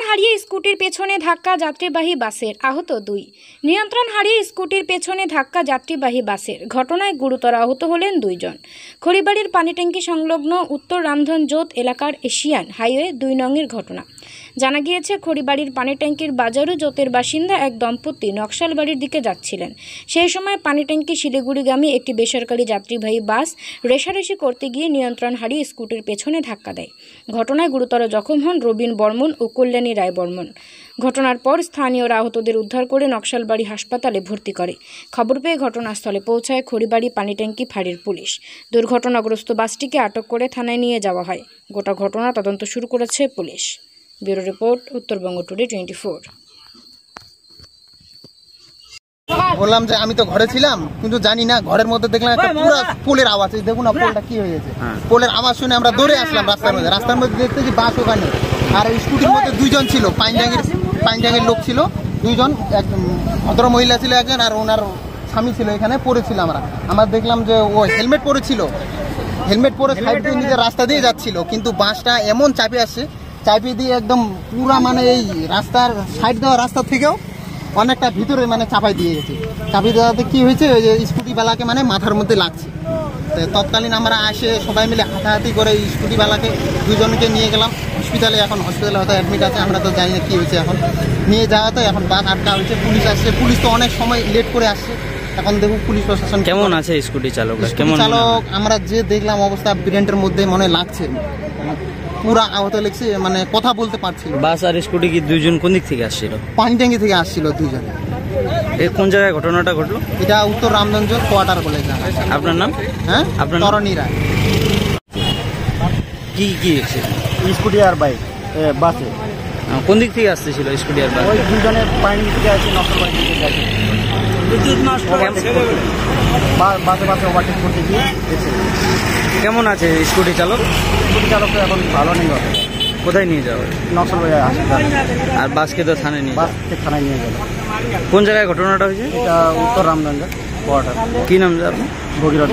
হারিয়ে স্কুটির পেছনে ধাক্কা যাত্রীবাহী বাসের, আহত 2। নিয়ন্ত্রণ হারিয়ে স্কুটির পেছনে ধাক্কা যাত্রীবাহী বাসের ঘটনায় গুরুতর আহত হলেন 2 জন। খড়িবাড়ির পানিট্যাঙ্কি সংলগ্ন উত্তর রামধনজোত এলাকার এশিয়ান হাইওয়ে 2 নংয়ের ঘটনা। জানা গিয়েছে, খড়িবাড়ির পানিট্যাঙ্কির বাজারু জোতের বাসিন্দা এক দম্পতি নকশালবাড়ির দিকে যাচ্ছিলেন। সেই সময় পানিট্যাঙ্কি শিলিগুড়িগামী একটি বেসরকারি যাত্রীবাহী বাস রেষারেষি করতে গিয়ে নিয়ন্ত্রণ হারিয়ে স্কুটির পেছনে ধাক্কা দেয়। ঘটনায় গুরুতর জখম হন রবিন বর্মন ও কল্যাণী রায় বর্মন। ঘটনার পর স্থানীয়রা আহতদের উদ্ধার করে নকশালবাড়ি হাসপাতালে ভর্তি করে। খবর পেয়ে ঘটনাস্থলে পৌঁছায় খড়িবাড়ি পানিট্যাঙ্কি ফাঁড়ির পুলিশ। দুর্ঘটনাগ্রস্ত বাসটিকে আটক করে থানায় নিয়ে যাওয়া হয়। গোটা ঘটনা তদন্ত শুরু করেছে police. Bureau report, Uttarbanga today 24। বললাম যে আমি তো ঘরে ছিলাম, কিন্তু জানি না, ঘরের মধ্যে দেখলাম একটা পুরো পোলের আওয়াজ। দেখুন না পোলটা কি হয়েছে। পোলের আওয়াজ শুনে আমরা দৌড়ে আসলাম রাস্তার মধ্যে দেখতে যে বাস ওখানে, আর স্কুটির মধ্যে 2 জন ছিল, পাইনডাঙ্গের লোক ছিল 2 জন, এক ভদ্র মহিলা ছিল একজন, আর ওনার স্বামী ছিল। এখানে পড়েছিল আমরা দেখলাম যে ও হেলমেট পরেছিল, হেলমেট পরে সাইড দিয়ে নিজের রাস্তা দিয়ে যাচ্ছিল, কিন্তু বাসটা এমন চাপিয়ে দিয়ে একদম পুরা এই রাস্তার সাইড দেওয়া রাস্তা থেকেও অনেকটা ভিতরে চাপাই দিয়ে গেছে। চাপিয়ে দেওয়াতে কি হয়েছে, ওই যে স্কুটিওয়ালাকে মাথার মধ্যে লাগছে। তো তৎকালীন আমরা আসে সবাই মিলে হাতাহাতি করে স্কুটিওয়ালাকে 2 জনকে নিয়ে গেলাম হসপিটালে। এখন হসপিটালে হয়তো অ্যাডমিট আছে, আমরা তো জানি না কী হয়েছে। এখন নিয়ে যাওয়াতে এখন বাস আটকা হয়েছে, পুলিশ আসছে। পুলিশ তো অনেক সময় লেট করে আসছে। এখন দেখুন পুলিশ প্রশাসন কেমন আছে। স্কুটি চালক আমরা যে দেখলাম অবস্থা ব্রেনের মধ্যে মনে লাগছে, পুরা আহত লেগছে, কথা বলতে পারছিল। বাস আর স্কুটি কি 2 জন কোন দিক থেকে আসছিল? পানিট্যাঙ্কি থেকে আসছিল 2 জন। কোন জায়গায় ঘটনাটা ঘটলো? এটা উত্তর রামধনজোত কোয়ার্টার বলে। আপনার নাম? হ্যাঁ, আপনার তরণী রায়। কি স্কুটি আর বাইক বাসে কোন দিক থেকে আসতেছিল? স্কুটি আর বাইক ওই 2 জনের পানি থেকে আসছে, নকশালবাড়ি থেকে যাচ্ছে। বাসে ওভারটেক করতে গিয়ে গেছে। কেমন আছে স্কুটি চালক? স্কুটি চালক তো এখন ভালো নেই। কোথায় নিয়ে যাওয়া? নকশালবাড়ি হাসপাতাল। আর বাসকে তো থানায় নিয়ে থানায় নিয়ে গেল। কোন জায়গায় ঘটনাটা হয়েছে? এটা উত্তর রামধনজোত কোয়ার্টার। কি নাম আপনার? ভগীরথ।